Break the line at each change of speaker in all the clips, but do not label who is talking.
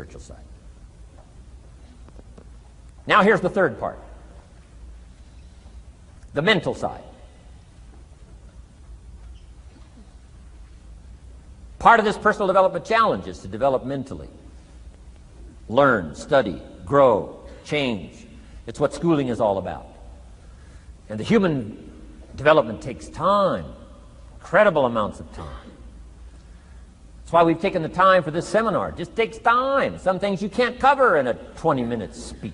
spiritual side. Now here's the third part. The mental side. Part of this personal development challenge is to develop mentally. Learn, study, grow, change. It's what schooling is all about. And the human development takes time, incredible amounts of time. That's why we've taken the time for this seminar. It just takes time. Some things you can't cover in a 20-minute speech.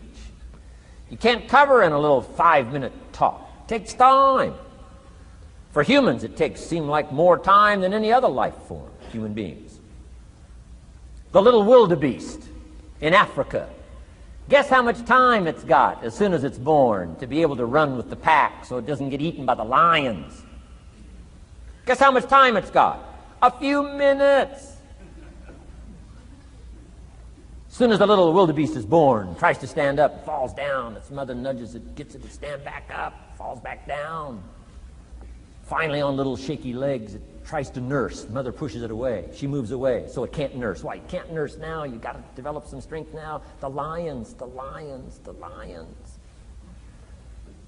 You can't cover in a little 5-minute talk. It takes time. For humans, it seems like more time than any other life form, human beings. The little wildebeest in Africa. Guess how much time it's got as soon as it's born to be able to run with the pack so it doesn't get eaten by the lions? Guess how much time it's got? A few minutes. As soon as the little wildebeest is born, tries to stand up, falls down. Its mother nudges it, gets it to stand back up, falls back down. Finally, on little shaky legs, it tries to nurse. Mother pushes it away. She moves away, so it can't nurse. Why? You can't nurse now. You've got to develop some strength now. The lions, the lions, the lions.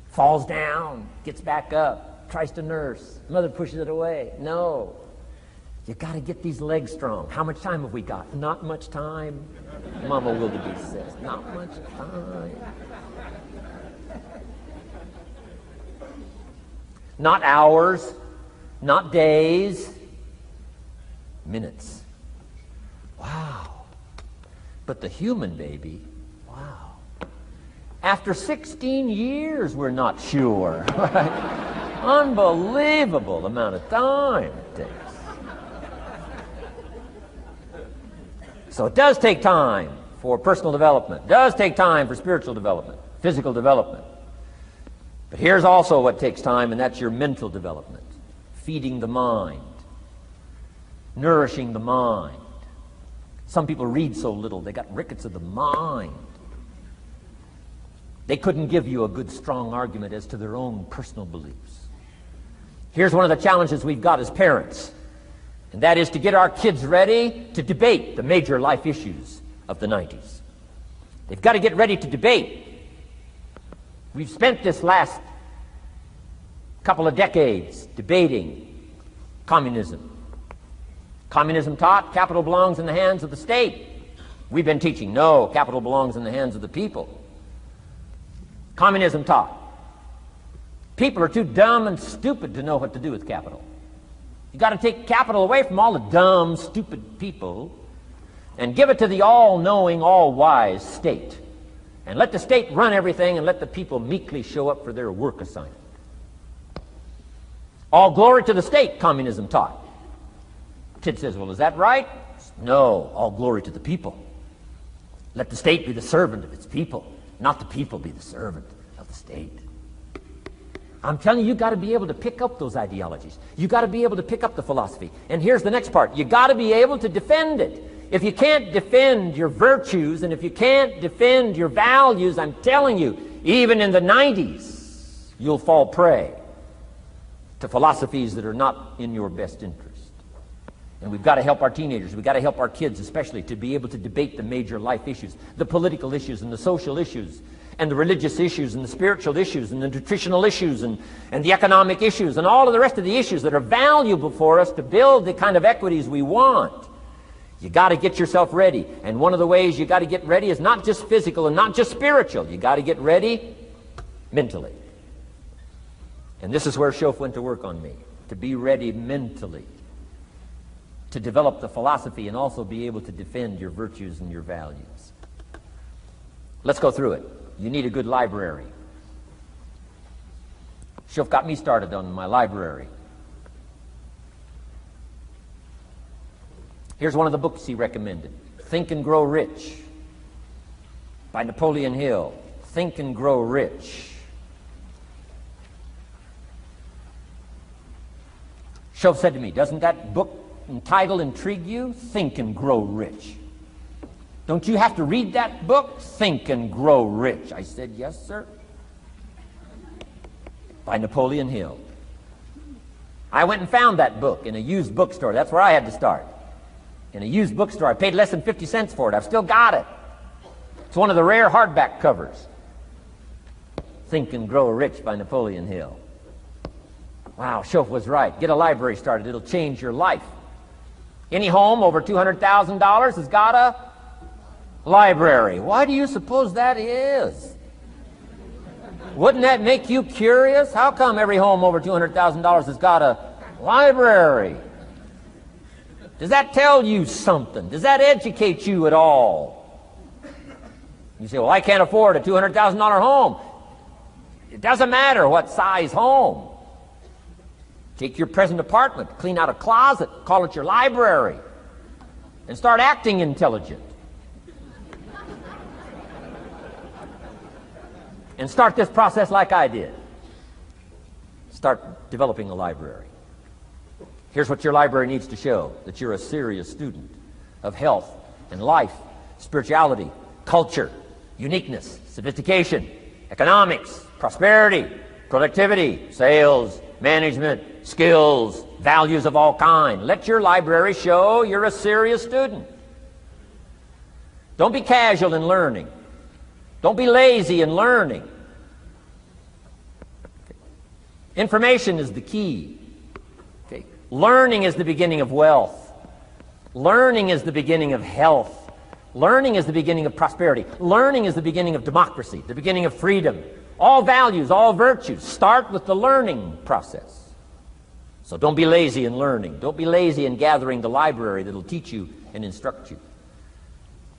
Falls down, gets back up, tries to nurse. Mother pushes it away. No. You got to get these legs strong. How much time have we got? Not much time. Mama wildebeest says, not much time. Not hours, not days, minutes. Wow. But the human baby, wow. After 16 years, we're not sure. Right? Unbelievable amount of time it takes. So it does take time for personal development. It does take time for spiritual development, physical development. But here's also what takes time, and that's your mental development. Feeding the mind. Nourishing the mind. Some people read so little, they got rickets of the mind. They couldn't give you a good, strong argument as to their own personal beliefs. Here's one of the challenges we've got as parents. And that is to get our kids ready to debate the major life issues of the 90s. They've got to get ready to debate. We've spent this last couple of decades debating communism. Communism taught capital belongs in the hands of the state. We've been teaching, no, capital belongs in the hands of the people. Communism taught people are too dumb and stupid to know what to do with capital. You've got to take capital away from all the dumb, stupid people and give it to the all-knowing, all-wise state. And let the state run everything and let the people meekly show up for their work assignment. All glory to the state, communism taught. Kid says, well, is that right? No, all glory to the people. Let the state be the servant of its people, not the people be the servant of the state. I'm telling you, you've got to be able to pick up those ideologies. You've got to be able to pick up the philosophy. And here's the next part. You've got to be able to defend it. If you can't defend your virtues and if you can't defend your values, I'm telling you, even in the 90s, you'll fall prey to philosophies that are not in your best interest. And we've got to help our teenagers, we've got to help our kids especially to be able to debate the major life issues, the political issues and the social issues, and the religious issues and the spiritual issues and the nutritional issues and the economic issues and all of the rest of the issues that are valuable for us to build the kind of equities we want. You got to get yourself ready. And one of the ways you got to get ready is not just physical and not just spiritual. You got to get ready mentally. And this is where Shof went to work on me, to be ready mentally, to develop the philosophy and also be able to defend your virtues and your values. Let's go through it. You need a good library. Shof got me started on my library. Here's one of the books he recommended. Think and Grow Rich by Napoleon Hill. Think and Grow Rich. Shof said to me, doesn't that book and title intrigue you? Think and Grow Rich. Don't you have to read that book? Think and Grow Rich. I said, yes, sir. By Napoleon Hill. I went and found that book in a used bookstore. That's where I had to start. in a used bookstore. I paid less than 50 cents for it. I've still got it. It's one of the rare hardback covers. Think and Grow Rich by Napoleon Hill. Wow, Schoaf was right. Get a library started. It'll change your life. Any home over $200,000 has got a library. Why do you suppose that is? Wouldn't that make you curious? How come every home over $200,000 has got a library? Does that tell you something? Does that educate you at all? You say, well, I can't afford a $200,000 home. It doesn't matter what size home. Take your present apartment, clean out a closet, call it your library, and start acting intelligent. And start this process like I did. Start developing a library. Here's what your library needs to show: that you're a serious student of health and life, spirituality, culture, uniqueness, sophistication, economics, prosperity, productivity, sales, management, skills, values of all kinds. Let your library show you're a serious student. Don't be casual in learning. Don't be lazy in learning. Information is the key. Okay. Learning is the beginning of wealth. Learning is the beginning of health. Learning is the beginning of prosperity. Learning is the beginning of democracy, the beginning of freedom. All values, all virtues start with the learning process. So don't be lazy in learning. Don't be lazy in gathering the library that'll teach you and instruct you.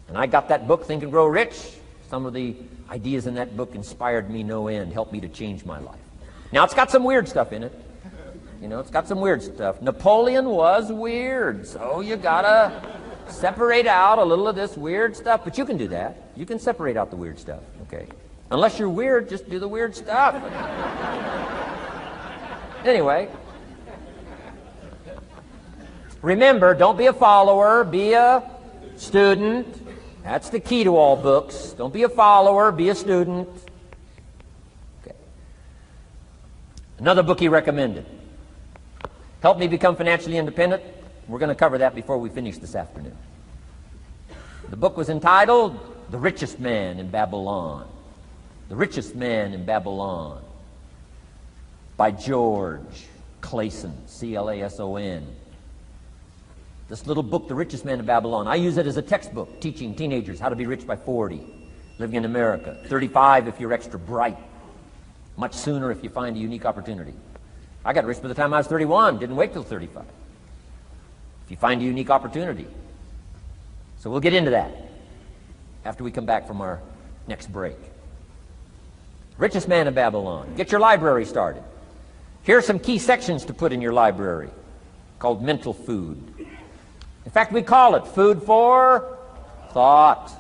And I got that book, Think and Grow Rich. Some of the ideas in that book inspired me no end, helped me to change my life. Now, it's got some weird stuff in it. You know, it's got some weird stuff. Napoleon was weird, so you gotta separate out a little of this weird stuff. But you can do that. You can separate out the weird stuff, okay? Unless you're weird, just do the weird stuff. Anyway, remember, don't be a follower, be a student. That's the key to all books. Don't be a follower, be a student. Okay. Another book he recommended. Help Me Become Financially Independent. We're going to cover that before we finish this afternoon. The book was entitled The Richest Man in Babylon. The Richest Man in Babylon by George Clason, C-L-A-S-O-N. This little book, The Richest Man in Babylon, I use it as a textbook teaching teenagers how to be rich by 40, living in America. 35 if you're extra bright. Much sooner if you find a unique opportunity. I got rich by the time I was 31, didn't wait till 35. If you find a unique opportunity. So we'll get into that after we come back from our next break. Richest Man in Babylon. Get your library started. Here are some key sections to put in your library called mental food. In fact, we call it food for thought.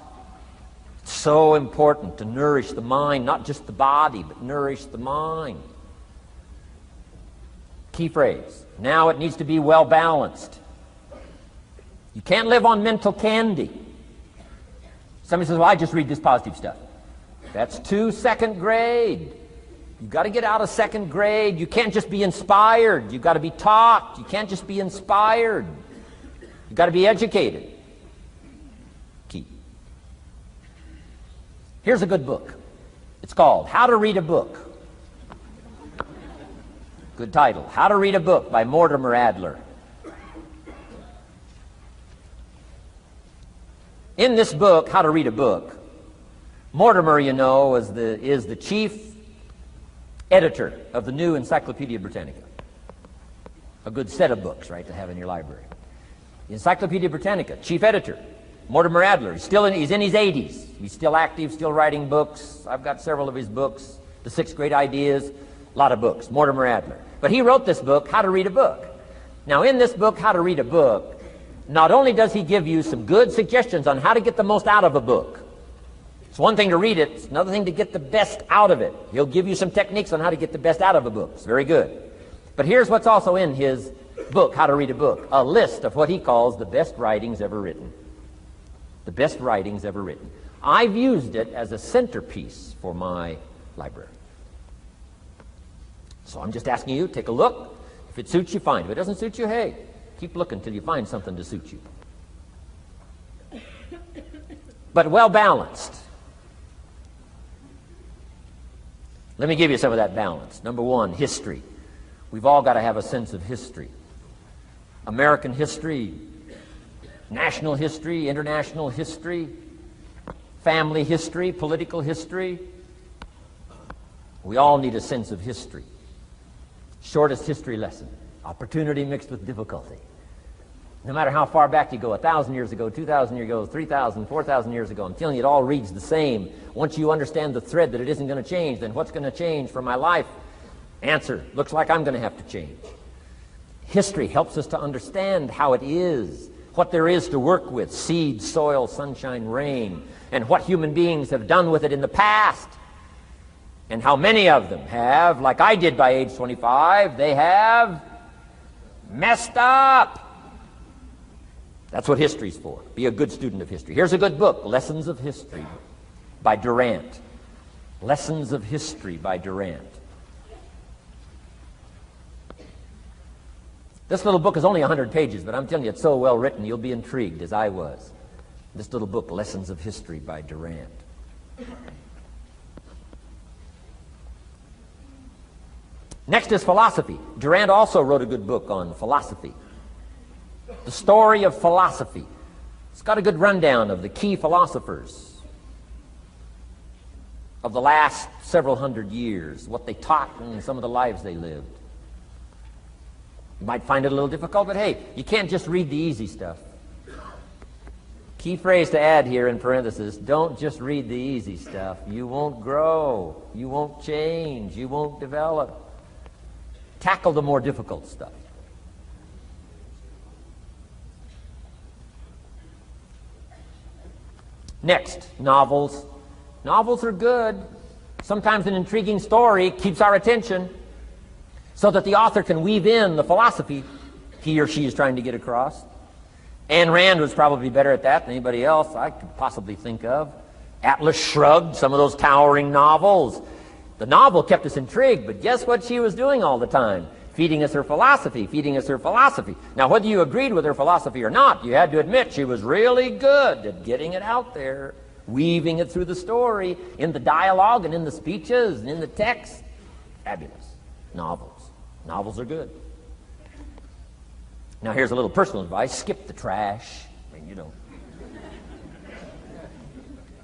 It's so important to nourish the mind, not just the body, but nourish the mind. Key phrase. Now it needs to be well balanced. You can't live on mental candy. Somebody says, well, I just read this positive stuff. That's too second grade. You've got to get out of second grade. You can't just be inspired. You've got to be taught. You can't just be inspired. You've got to be educated. Key. Here's a good book. It's called How to Read a Book. Good title. How to Read a Book by Mortimer Adler. In this book, How to Read a Book, Mortimer, you know, is the chief editor of the new Encyclopedia Britannica. A good set of books, right, to have in your library. The Encyclopedia Britannica, chief editor, Mortimer Adler. He's in his 80s. He's still active, still writing books. I've got several of his books. The 6 Great Ideas, a lot of books. Mortimer Adler. But he wrote this book, How to Read a Book. Now, in this book, How to Read a Book, not only does he give you some good suggestions on how to get the most out of a book. It's one thing to read it, it's another thing to get the best out of it. He'll give you some techniques on how to get the best out of a book. It's very good. But here's what's also in his book, How to Read a Book, a list of what he calls the best writings ever written. The best writings ever written. I've used it as a centerpiece for my library. So I'm just asking you, take a look. If it suits you, fine. If it doesn't suit you, hey, keep looking till you find something to suit you. but well balanced. Let me give you some of that balance. Number one, history. We've all got to have a sense of history. American history, national history, international history, family history, political history. We all need a sense of history. Shortest history lesson, opportunity mixed with difficulty. No matter how far back you go, 1,000 years ago, 2,000 years ago, 3,000, 4,000 years ago, I'm telling you, it all reads the same. Once you understand the thread that it isn't going to change, then what's going to change for my life? Answer, looks like I'm going to have to change. History helps us to understand how it is, what there is to work with, seed, soil, sunshine, rain, and what human beings have done with it in the past. And how many of them have, like I did by age 25, they have messed up. That's what history's for. Be a good student of history. Here's a good book, Lessons of History by Durant. Lessons of History by Durant. This little book is only 100 pages, but I'm telling you, it's so well written, you'll be intrigued, as I was. This little book, Lessons of History by Durant. Next is philosophy. Durant also wrote a good book on philosophy. The Story of Philosophy. It's got a good rundown of the key philosophers of the last several hundred years, what they taught and some of the lives they lived. You might find it a little difficult, but hey, you can't just read the easy stuff. Key phrase to add here in parentheses, don't just read the easy stuff. You won't grow. You won't change. You won't develop. Tackle the more difficult stuff. Next, novels. Novels are good. Sometimes an intriguing story keeps our attention so that the author can weave in the philosophy he or she is trying to get across. Ayn Rand was probably better at that than anybody else I could possibly think of. Atlas Shrugged, some of those towering novels. The novel kept us intrigued, but guess what she was doing all the time? Feeding us her philosophy, feeding us her philosophy. Now, whether you agreed with her philosophy or not, you had to admit she was really good at getting it out there, weaving it through the story, in the dialogue and in the speeches and in the text. Fabulous. Novels. Novels are good. Now, here's a little personal advice. Skip the trash. I mean, you know.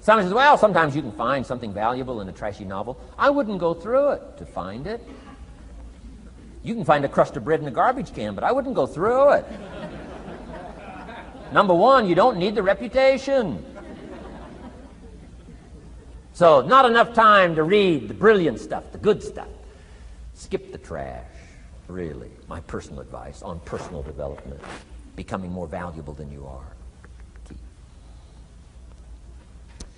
Someone says, well, sometimes you can find something valuable in a trashy novel. I wouldn't go through it to find it. You can find a crust of bread in a garbage can, but I wouldn't go through it. Number one, you don't need the reputation. So, not enough time to read the brilliant stuff, the good stuff. Skip the trash, really. My personal advice on personal development, becoming more valuable than you are. Key.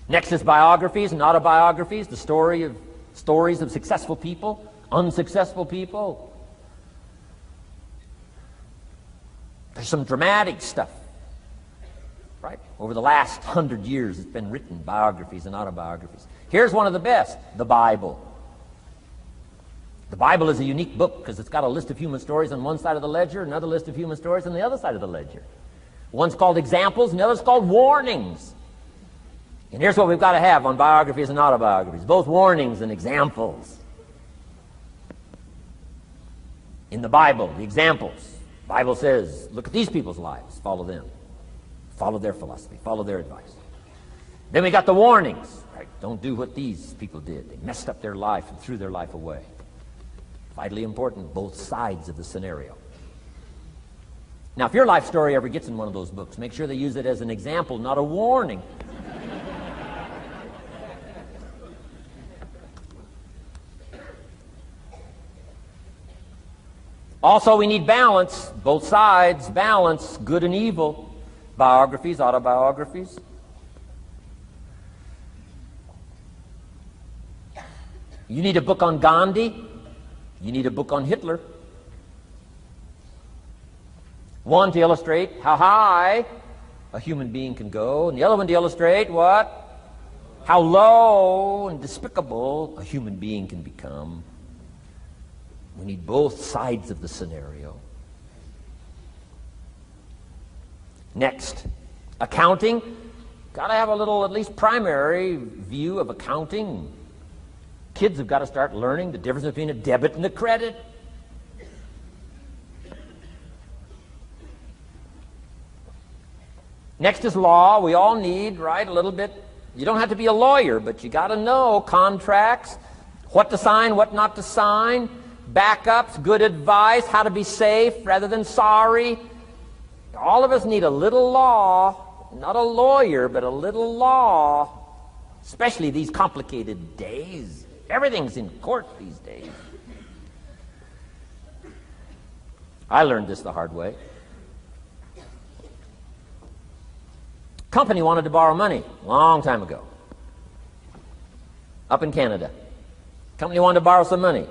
Next is biographies and autobiographies, the stories of successful people, unsuccessful people. There's some dramatic stuff, right? Over the last 100 years, it's been written, biographies and autobiographies. Here's one of the best, the Bible. The Bible is a unique book because it's got a list of human stories on one side of the ledger, another list of human stories on the other side of the ledger. One's called examples, and the other's called warnings. And here's what we've got to have on biographies and autobiographies, both warnings and examples. In the Bible, the examples. The Bible says, look at these people's lives, follow them. Follow their philosophy, follow their advice. Then we got the warnings, right? Don't do what these people did. They messed up their life and threw their life away. Vitally important, both sides of the scenario. Now, if your life story ever gets in one of those books, make sure they use it as an example, not a warning. Also, we need balance, both sides, balance, good and evil, biographies, autobiographies. You need a book on Gandhi. You need a book on Hitler. One to illustrate how high a human being can go, and the other one to illustrate what? How low and despicable a human being can become. We need both sides of the scenario. Next, accounting Got to have a little, at least primary view of accounting. Kids have got to start learning the difference between a debit and a credit. Next is law. We all need, right, a little bit. You don't have to be a lawyer, but you got to know contracts, what to sign, what not to sign, backups, good advice, how to be safe rather than sorry. All of us need a little law, not a lawyer, but a little law, especially these complicated days. Everything's in court these days. I learned this the hard way. Company wanted to borrow money a long time ago, up in Canada. Company wanted to borrow some money.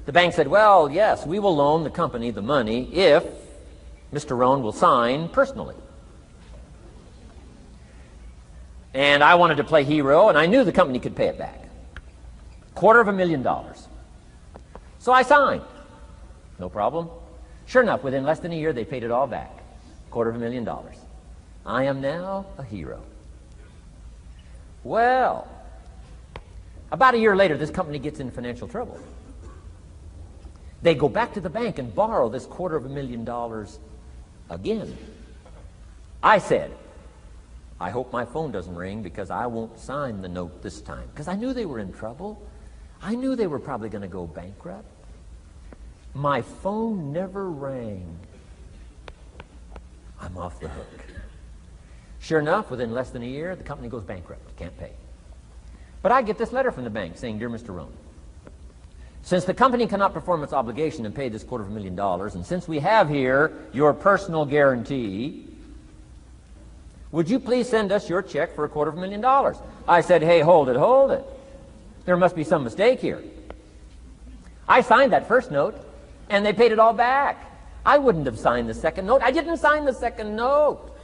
The bank said, well, yes, we will loan the company the money if Mr. Rohn will sign personally. And I wanted to play hero, and I knew the company could pay it back. $250,000. So I signed. No problem. Sure enough, within less than a year, they paid it all back. $250,000. I am now a hero. Well, about a year later, this company gets in financial trouble. They go back to the bank and borrow this $250,000 again. I said, I hope my phone doesn't ring because I won't sign the note this time. Because I knew they were in trouble. I knew they were probably going to go bankrupt. My phone never rang. I'm off the hook. Sure enough, within less than a year, the company goes bankrupt. Can't pay. But I get this letter from the bank saying, Dear Mr. Rohn, since the company cannot perform its obligation and pay this $250,000, and since we have here your personal guarantee, would you please send us your check for $250,000? I said, hey, hold it. There must be some mistake here. I signed that first note, and they paid it all back. I wouldn't have signed the second note. I didn't sign the second note.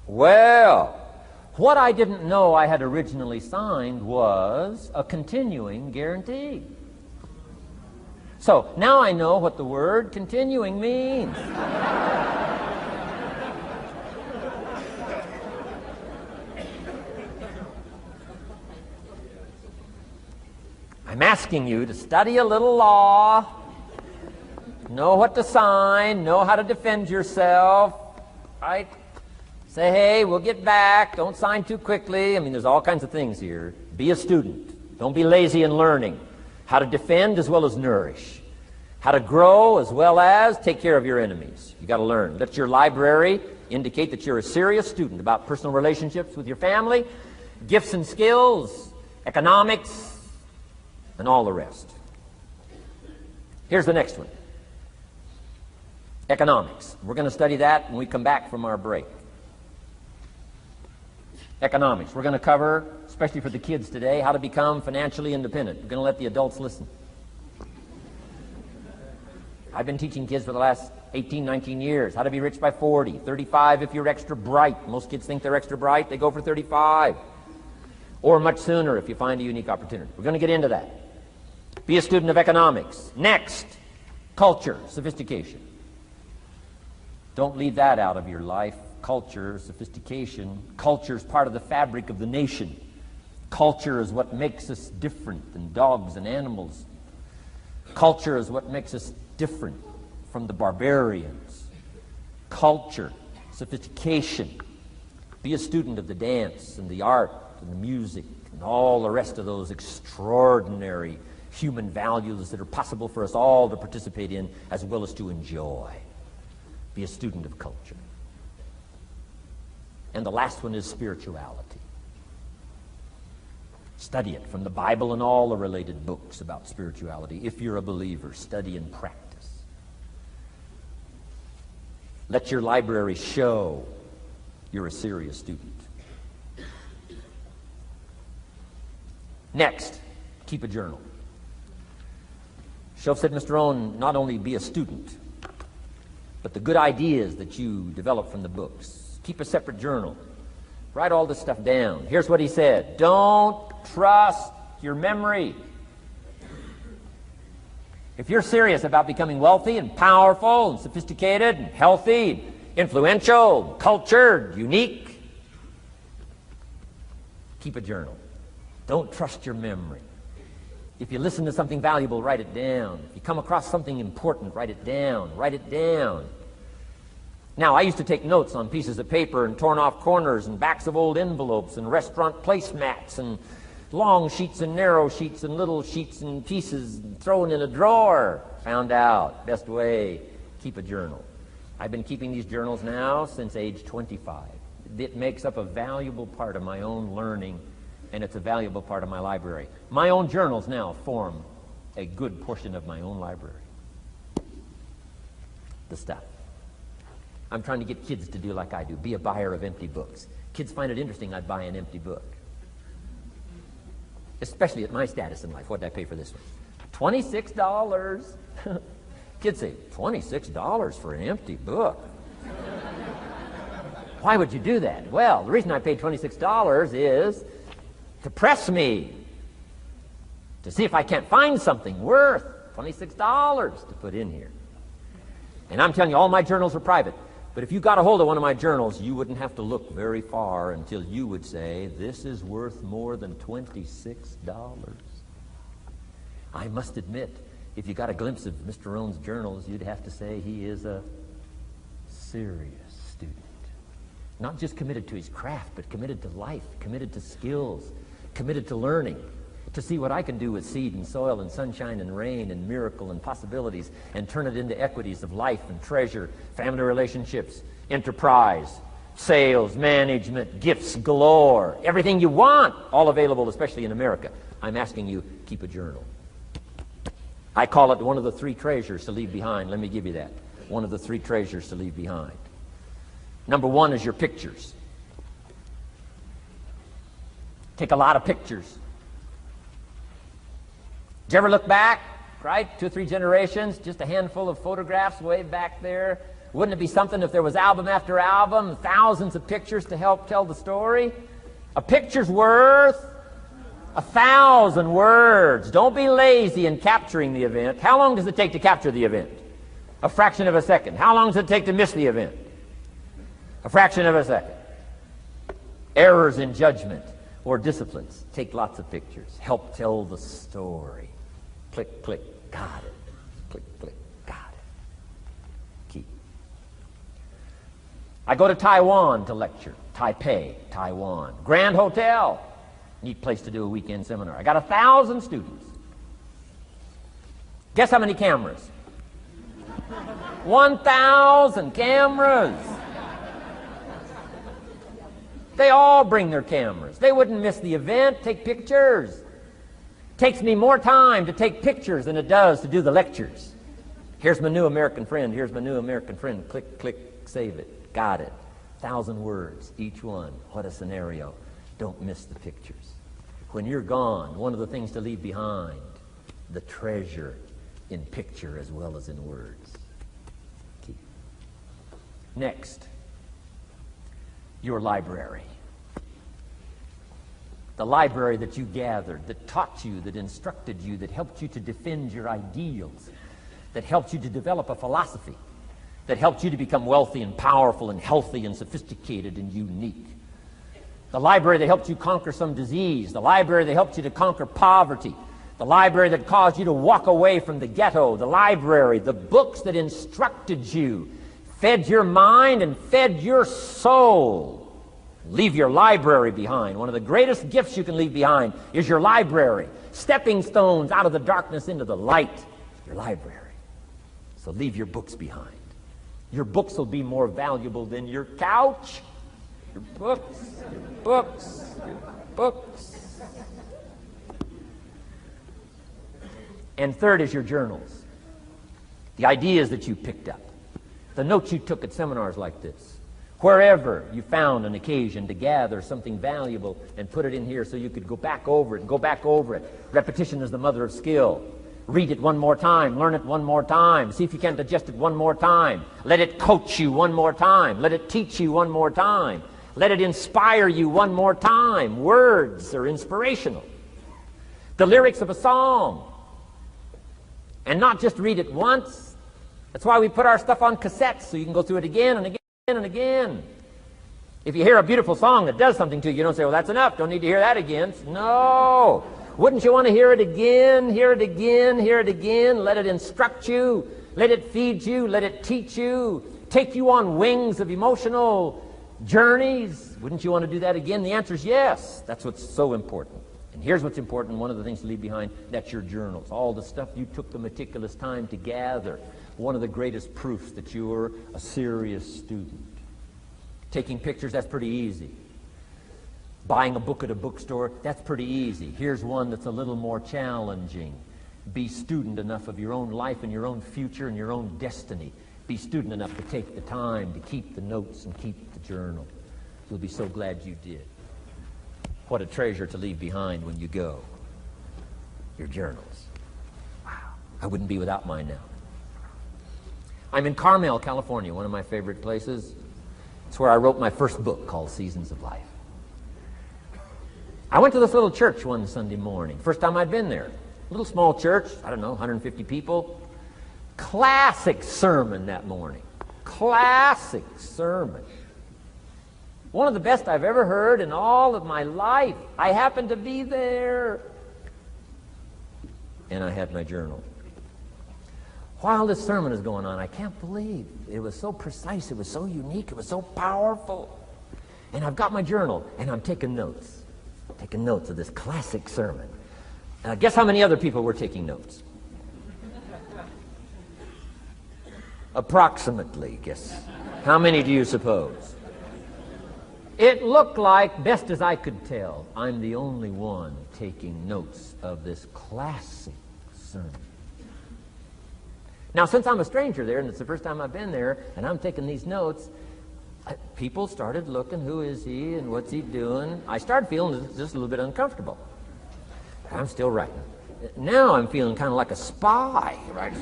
Well, what I didn't know I had originally signed was a continuing guarantee. So now I know what the word continuing means. I'm asking you to study a little law, know what to sign, know how to defend yourself, right? Say, hey, we'll get back. Don't sign too quickly. I mean, there's all kinds of things here. Be a student. Don't be lazy in learning. How to defend as well as nourish. How to grow as well as take care of your enemies. You got to learn. Let your library indicate that you're a serious student about personal relationships with your family, gifts and skills, economics, and all the rest. Here's the next one. Economics. We're going to study that when we come back from our break. Economics. We're going to cover, especially for the kids today, how to become financially independent. We're going to let the adults listen. I've been teaching kids for the last 18, 19 years how to be rich by 40, 35 if you're extra bright. Most kids think they're extra bright. They go for 35. Or much sooner if you find a unique opportunity. We're going to get into that. Be a student of economics. Next, culture, sophistication. Don't leave that out of your life. Culture, sophistication. Culture is part of the fabric of the nation. Culture is what makes us different than dogs and animals. Culture is what makes us different from the barbarians. Culture, sophistication. Be a student of the dance and the art and the music and all the rest of those extraordinary human values that are possible for us all to participate in as well as to enjoy. Be a student of culture. And the last one is spirituality. Study it from the Bible and all the related books about spirituality. If you're a believer, study and practice. Let your library show you're a serious student. Next, keep a journal. Shoaff said, Mr. Rohn, not only be a student, but the good ideas that you develop from the books. Keep a separate journal. Write all this stuff down. Here's what he said. Don't trust your memory. If you're serious about becoming wealthy and powerful and sophisticated and healthy, influential, cultured, unique, Keep a journal. Don't trust your memory. If you listen to something valuable, write it down. If you come across something important, write it down. Write it down. Now, I used to take notes on pieces of paper and torn off corners and backs of old envelopes and restaurant placemats and long sheets and narrow sheets and little sheets and pieces and thrown in a drawer. Found out, best way, keep a journal. I've been keeping these journals now since age 25. It makes up a valuable part of my own learning, and it's a valuable part of my library. My own journals now form a good portion of my own library. The stuff. I'm trying to get kids to do like I do, be a buyer of empty books. Kids find it interesting I'd buy an empty book. Especially at my status in life. What did I pay for this one? $26. Kids say, $26 for an empty book? Why would you do that? Well, the reason I paid $26 is to press me, to see if I can't find something worth $26 to put in here. And I'm telling you, all my journals are private. But if you got a hold of one of my journals, you wouldn't have to look very far until you would say, this is worth more than $26. I must admit, if you got a glimpse of Mr. Rohn's journals, you'd have to say he is a serious student. Not just committed to his craft, but committed to life, committed to skills, committed to learning, to see what I can do with seed and soil and sunshine and rain and miracle and possibilities and turn it into equities of life and treasure, family relationships, enterprise, sales, management, gifts galore, everything you want, all available, especially in America. I'm asking you, keep a journal. I call it one of the three treasures to leave behind. Let me give you that. One of the three treasures to leave behind. Number one is your pictures. Take a lot of pictures. Did you ever look back, right? 2 or 3 generations, just a handful of photographs way back there. Wouldn't it be something if there was album after album, thousands of pictures to help tell the story? A picture's worth 1,000 words. Don't be lazy in capturing the event. How long does it take to capture the event? A fraction of a second. How long does it take to miss the event? A fraction of a second. Errors in judgment or disciplines. Take lots of pictures. Help tell the story. Click, click, got it. Click, click, got it. Keep. I go to Taiwan to lecture. Taipei, Taiwan. Grand Hotel. Neat place to do a weekend seminar. I got 1,000 students. Guess how many cameras? 1,000 cameras. They all bring their cameras. They wouldn't miss the event, take pictures. Takes me more time to take pictures than it does to do the lectures. Here's my new American friend. Here's my new American friend. Click, click, save it. Got it. 1,000 words, each one. What a scenario. Don't miss the pictures. When you're gone, one of the things to leave behind, the treasure in picture as well as in words. Keep. Next, your library. The library that you gathered, that taught you, that instructed you, that helped you to defend your ideals, that helped you to develop a philosophy, that helped you to become wealthy and powerful and healthy and sophisticated and unique. The library that helped you conquer some disease, the library that helped you to conquer poverty, the library that caused you to walk away from the ghetto, the library, the books that instructed you, fed your mind and fed your soul. Leave your library behind. One of the greatest gifts you can leave behind is your library. Stepping stones out of the darkness into the light. Your library. So leave your books behind. Your books will be more valuable than your couch. Your books, your books, your books. And third is your journals. The ideas that you picked up. The notes you took at seminars like this. Wherever you found an occasion to gather something valuable and put it in here so you could go back over it and go back over it. Repetition is the mother of skill. Read it one more time. Learn it one more time. See if you can digest it one more time. Let it coach you one more time. Let it teach you one more time. Let it inspire you one more time. Words are inspirational. The lyrics of a song. And not just read it once. That's why we put our stuff on cassettes so you can go through it again and again and again. If you hear a beautiful song that does something to you, you don't say, well, that's enough. Don't need to hear that again. No. Wouldn't you want to hear it again, hear it again, hear it again? Let it instruct you. Let it feed you. Let it teach you. Take you on wings of emotional journeys. Wouldn't you want to do that again? The answer is yes. That's what's so important. And here's what's important. One of the things to leave behind, that's your journals. All the stuff you took the meticulous time to gather. One of the greatest proofs that you're a serious student. Taking pictures, that's pretty easy. Buying a book at a bookstore, that's pretty easy. Here's one that's a little more challenging. Be student enough of your own life and your own future and your own destiny. Be student enough to take the time to keep the notes and keep the journal. You'll be so glad you did. What a treasure to leave behind when you go. Your journals. Wow. I wouldn't be without mine now. I'm in Carmel, California, one of my favorite places. It's where I wrote my first book called Seasons of Life. I went to this little church one Sunday morning. First time I'd been there. Little small church, I don't know, 150 people. Classic sermon that morning. Classic sermon. One of the best I've ever heard in all of my life. I happened to be there. And I had my journal. While this sermon is going on, I can't believe it was so precise, it was so unique, it was so powerful. And I've got my journal, and I'm taking notes. Taking notes of this classic sermon. Guess how many other people were taking notes? Approximately, guess. How many do you suppose? It looked like, best as I could tell, I'm the only one taking notes of this classic sermon. Now, since I'm a stranger there, and it's the first time I've been there, and I'm taking these notes, people started looking, who is he and what's he doing? I started feeling just a little bit uncomfortable. But I'm still writing. Now I'm feeling kind of like a spy, right?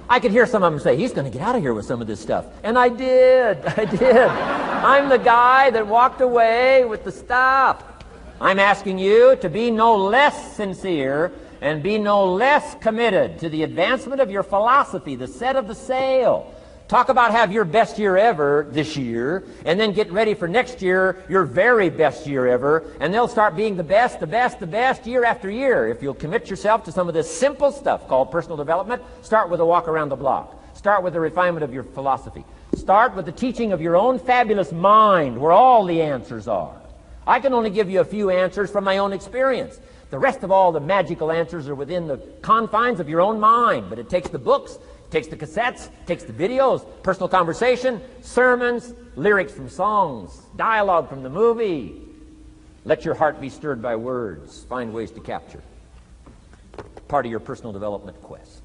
I could hear some of them say, he's going to get out of here with some of this stuff. And I did. I'm the guy that walked away with the stuff. I'm asking you to be no less sincere and be no less committed to the advancement of your philosophy, the set of the sail. Talk about have your best year ever this year, and then get ready for next year, your very best year ever, and they'll start being the best year after year. If you'll commit yourself to some of this simple stuff called personal development, start with a walk around the block. Start with the refinement of your philosophy. Start with the teaching of your own fabulous mind, where all the answers are. I can only give you a few answers from my own experience. The rest of all the magical answers are within the confines of your own mind. But it takes the books, it takes the cassettes, it takes the videos, personal conversation, sermons, lyrics from songs, dialogue from the movie. Let your heart be stirred by words. Find ways to capture. Part of your personal development quest.